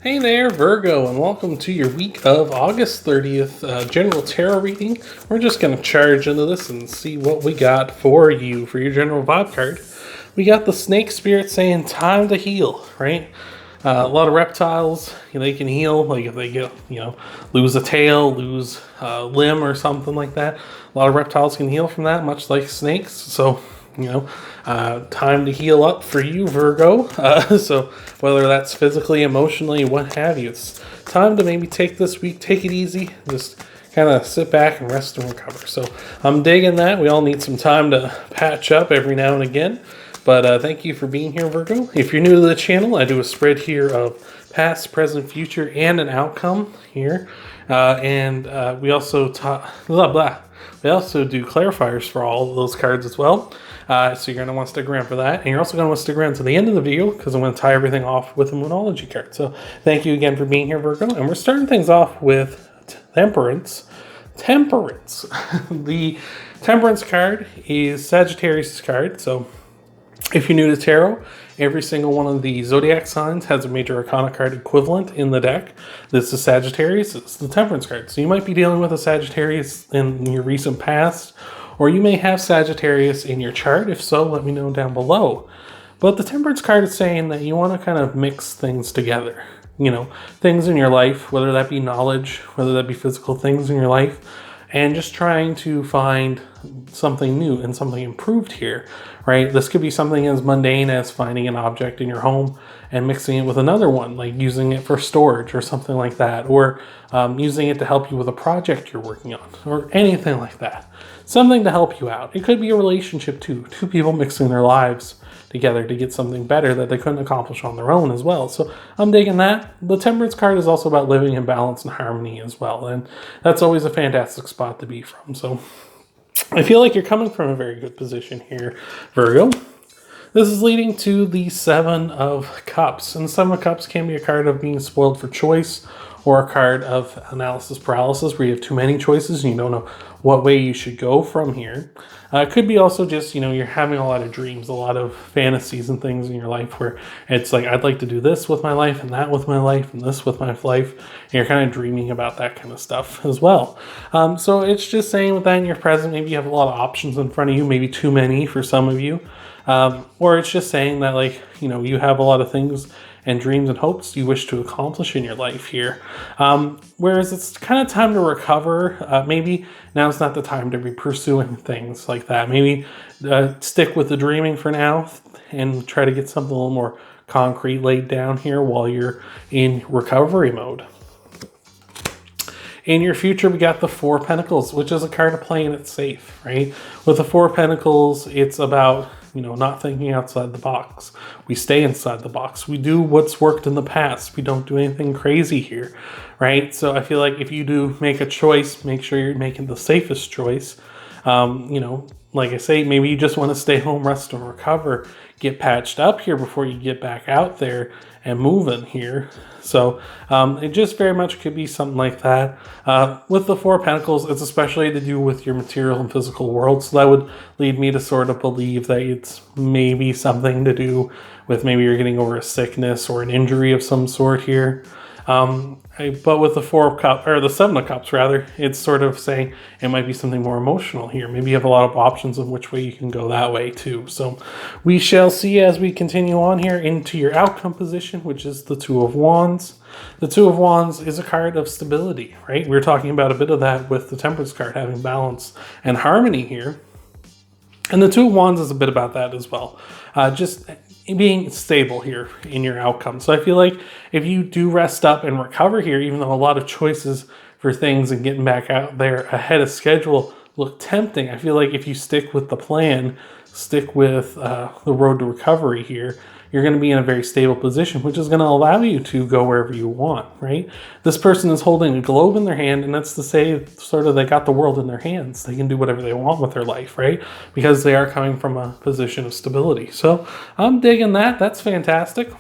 Hey there, Virgo, and welcome to your week of August 30th general tarot reading. We're just going to charge into this and see what we got for you for your general vibe card. We got the snake spirit saying time to heal, right? A lot of reptiles, they can heal, like if they get, lose a tail, lose a limb or something like that. A lot of reptiles can heal from that, much like snakes. So time to heal up for you, Virgo. So whether that's physically, emotionally, what have you, it's time to maybe take this week, take it easy, just kind of sit back and rest and recover. So I'm digging that. We all need some time to patch up every now and again. But thank you for being here, Virgo. If you're new to the channel, I do a spread here of past, present, future, and an outcome here. We also We also do clarifiers for all of those cards as well. So you're going to want to stick around for that. And you're also going to want to stick around to the end of the video because I'm going to tie everything off with a Moonology card. So thank you again for being here, Virgo. And we're starting things off with Temperance. The Temperance card is Sagittarius card. So if you're new to tarot, every single one of the zodiac signs has a major arcana card equivalent in the deck. This is Sagittarius. It's the Temperance card. So you might be dealing with a Sagittarius in your recent past, or you may have Sagittarius in your chart. If so, let me know down below. But the Temperance card is saying that you want to kind of mix things together. Things in your life, whether that be knowledge, whether that be physical things in your life, and just trying to find something new and something improved here, right? This could be something as mundane as finding an object in your home and mixing it with another one, like using it for storage or something like that, or using it to help you with a project you're working on, or anything like that. Something to help you out. It could be a relationship too, two people mixing their lives together to get something better that they couldn't accomplish on their own as well. So I'm digging that. The Temperance card is also about living in balance and harmony as well, and that's always a fantastic spot to be from. So I feel like you're coming from a very good position here, Virgo. This is leading to the Seven of Cups, and the Seven of Cups can be a card of being spoiled for choice, or a card of analysis paralysis where you have too many choices and you don't know what way you should go from here. It could be also just, you're having a lot of dreams, a lot of fantasies and things in your life where it's like, I'd like to do this with my life and that with my life and this with my life. And you're kind of dreaming about that kind of stuff as well. So it's just saying with that in your present, maybe you have a lot of options in front of you, maybe too many for some of you. Or it's just saying that you have a lot of things and dreams and hopes you wish to accomplish in your life here. Whereas it's kind of time to recover. Maybe now's not the time to be pursuing things like that. Maybe stick with the dreaming for now and try to get something a little more concrete laid down here while you're in recovery mode. In your future, we got the Four of Pentacles, which is a card of playing it safe, right? With the Four of Pentacles, it's about not thinking outside the box. We stay inside the box. We do what's worked in the past. We don't do anything crazy here, right? So I feel like if you do make a choice, make sure you're making the safest choice. Like I say, maybe you just want to stay home, rest and recover, get patched up here before you get back out there and moving here. So it just very much could be something like that. With the Four of Pentacles, it's especially to do with your material and physical world. So that would lead me to sort of believe that it's maybe something to do with maybe you're getting over a sickness or an injury of some sort here. But with the Four of Cups, or the Seven of Cups rather, it's sort of saying it might be something more emotional here. Maybe you have a lot of options of which way you can go that way too. So we shall see as we continue on here into your outcome position, which is the Two of Wands. The Two of Wands is a card of stability, right? We were talking about a bit of that with the Temperance card, having balance and harmony here. And the Two of Wands is a bit about that as well. Just being stable here in your outcome. So I feel like if you do rest up and recover here, even though a lot of choices for things and getting back out there ahead of schedule look tempting, I feel like if you stick with the plan, stick with the road to recovery here, you're going to be in a very stable position, which is going to allow you to go wherever you want, right? This person is holding a globe in their hand, and that's to say sort of they got the world in their hands. They can do whatever they want with their life, right? Because they are coming from a position of stability. So I'm digging that. That's fantastic.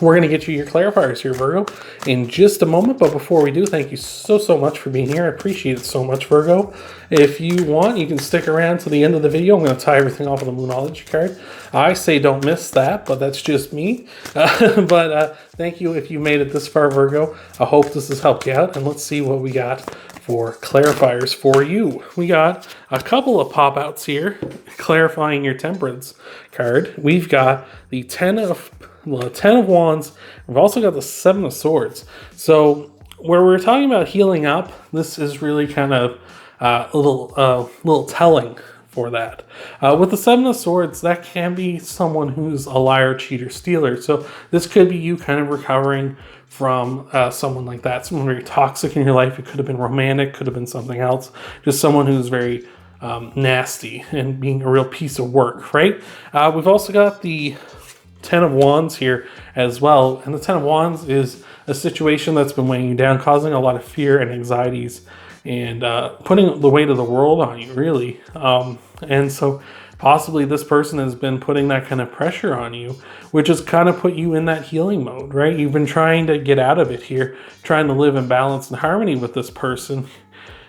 We're going to get you your clarifiers here, Virgo, in just a moment. But before we do, thank you so much for being here. I appreciate it so much, Virgo. If you want, you can stick around to the end of the video. I'm going to tie everything off with a Moonology card. I say don't miss that, but that's just me. Thank you if you made it this far, Virgo. I hope this has helped you out. And let's see what we got for clarifiers for you. We got a couple of pop-outs here, clarifying your temperance card. We've got the 10 of Wands. We've also got the 7 of Swords. So where we're talking about healing up, this is really kind of a little telling for that. With the 7 of Swords, that can be someone who's a liar, cheater, stealer. So this could be you kind of recovering from someone like that, someone very toxic in your life. It could have been romantic, could have been something else. Just someone who's very nasty and being a real piece of work, right? We've also got the 10 of Wands here as well. And the 10 of Wands is a situation that's been weighing you down, causing a lot of fear and anxieties, and putting the weight of the world on you, really. And so possibly this person has been putting that kind of pressure on you, which has kind of put you in that healing mode, right? You've been trying to get out of it here, trying to live in balance and harmony with this person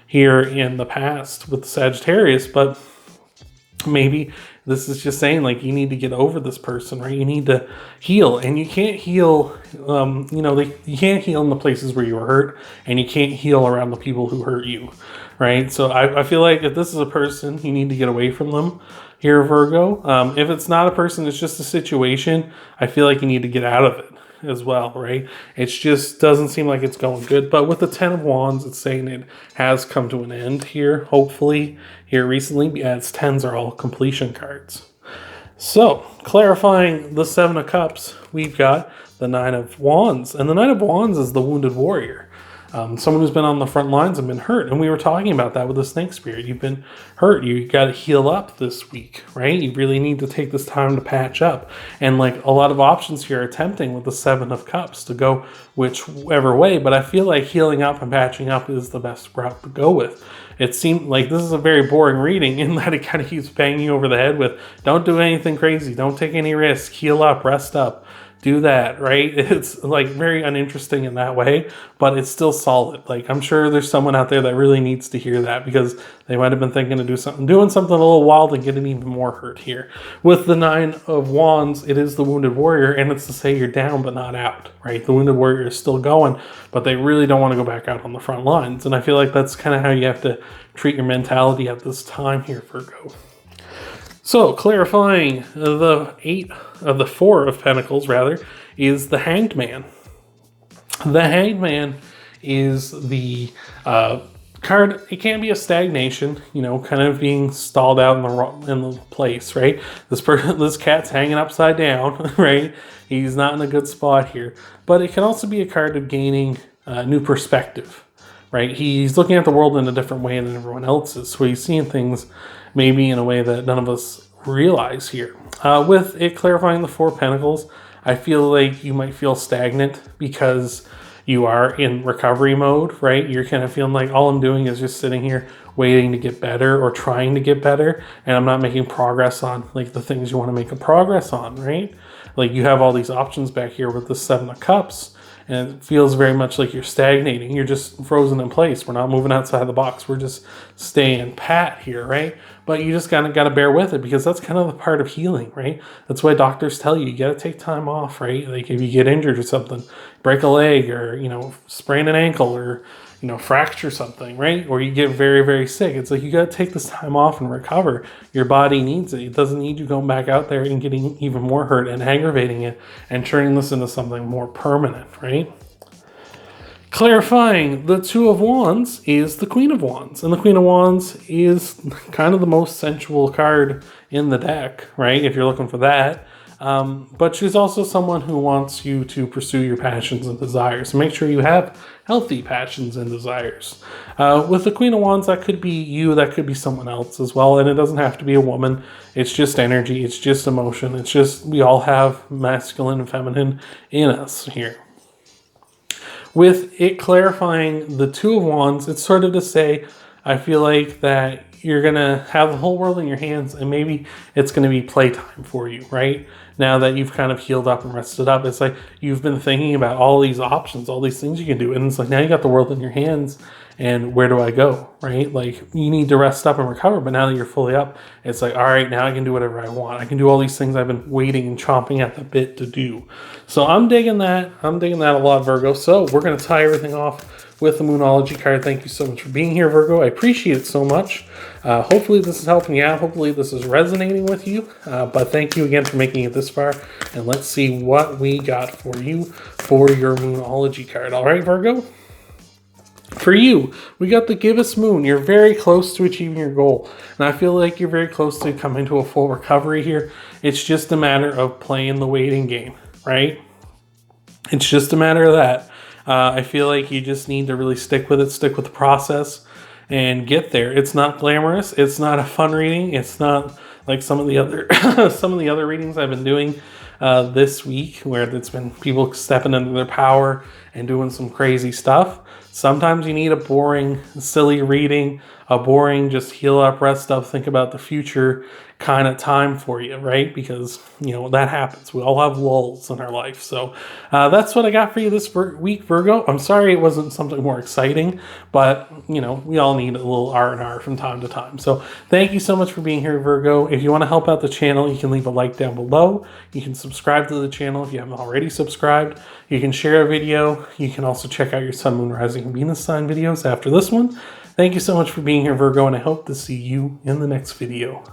here in the past with the Sagittarius, but maybe this is just saying, like, you need to get over this person, right? You need to heal, and you can't heal, you can't heal in the places where you were hurt, and you can't heal around the people who hurt you, right? So I feel like if this is a person, you need to get away from them here, Virgo. If it's not a person, it's just a situation, I feel like you need to get out of it as well, right? It just doesn't seem like it's going good. But with the 10 of Wands, it's saying it has come to an end here, hopefully, here recently, as 10s are all completion cards. So, clarifying the 7 of Cups, we've got the 9 of Wands. And the 9 of Wands is the wounded warrior. Someone who's been on the front lines and been hurt. And we were talking about that with the snake spirit. You've been hurt. You got to heal up this week, right? You really need to take this time to patch up. And like a lot of options here are tempting with the 7 of Cups to go whichever way. But I feel like healing up and patching up is the best route to go with. It seemed like this is a very boring reading in that it kind of keeps banging you over the head with, don't do anything crazy. Don't take any risks. Heal up, rest up. Do that, right? It's like very uninteresting in that way, but it's still solid. Like, I'm sure there's someone out there that really needs to hear that because they might have been thinking of doing something a little wild and getting even more hurt here. With the 9 of Wands, it is the wounded warrior, and it's to say you're down but not out, right? The wounded warrior is still going, but they really don't want to go back out on the front lines. And I feel like that's kind of how you have to treat your mentality at this time here, Virgo. So, clarifying the 4 of Pentacles, rather, is the Hanged Man. The Hanged Man is the card. It can be a stagnation, kind of being stalled out in the place, right? This cat's hanging upside down, right? He's not in a good spot here. But it can also be a card of gaining new perspective, right? He's looking at the world in a different way than everyone else is. So he's seeing things maybe in a way that none of us realize here. With it clarifying the 4 of Pentacles, I feel like you might feel stagnant because you are in recovery mode, right? You're kind of feeling like all I'm doing is just sitting here waiting to get better or trying to get better, and I'm not making progress on like the things you want to make a progress on, right? Like you have all these options back here with the 7 of Cups, and it feels very much like you're stagnating. You're just frozen in place. We're not moving outside the box. We're just staying pat here, right? But you just kind of got to bear with it because that's kind of the part of healing, right? That's why doctors tell you got to take time off, right? Like if you get injured or something, break a leg or, sprain an ankle or, fracture something, right? Or you get very, very sick. It's like you got to take this time off and recover. Your body needs it. It doesn't need you going back out there and getting even more hurt and aggravating it and turning this into something more permanent, right? Clarifying the 2 of Wands is the Queen of Wands. And the Queen of Wands is kind of the most sensual card in the deck, right? If you're looking for that. But she's also someone who wants you to pursue your passions and desires. So make sure you have healthy passions and desires. With the Queen of Wands, that could be you, that could be someone else as well. And it doesn't have to be a woman. It's just energy. It's just emotion. It's just we all have masculine and feminine in us here. With it clarifying the 2 of Wands, it's sort of to say, I feel like that you're gonna have the whole world in your hands, and maybe it's gonna be playtime for you, right? Now that you've kind of healed up and rested up, it's like you've been thinking about all these options, all these things you can do, and it's like now you got the world in your hands, and where do I go, right? Like you need to rest up and recover, but now that you're fully up, it's like, all right, now I can do whatever I want. I can do all these things I've been waiting and chomping at the bit to do. So I'm digging that. I'm digging that a lot, Virgo. So we're gonna tie everything off with the Moonology card. Thank you so much for being here, Virgo. I appreciate it so much. Hopefully this is helping you out. Hopefully this is resonating with you. But thank you again for making it this far. And let's see what we got for you for your Moonology card. All right, Virgo? For you, we got the Gibbous Moon. You're very close to achieving your goal. And I feel like you're very close to coming to a full recovery here. It's just a matter of playing the waiting game, right? It's just a matter of that. I feel like you just need to really stick with it, stick with the process, and get there. It's not glamorous. It's not a fun reading. It's not like some of the other some of the other readings I've been doing this week, where it's been people stepping into their power and doing some crazy stuff. Sometimes you need a boring, silly reading, a boring, just heal up, rest up, think about the future kind of time for you, right? Because, you know, that happens. We all have lulls in our life. So that's what I got for you this week, Virgo. I'm sorry it wasn't something more exciting, but, you know, we all need a little R&R from time to time. So thank you so much for being here, Virgo. If you want to help out the channel, you can leave a like down below. You can subscribe to the channel if you haven't already subscribed. You can share a video. You can also check out your Sun, Moon, Rising, and Venus sign videos after this one. Thank you so much for being here, Virgo, and I hope to see you in the next video.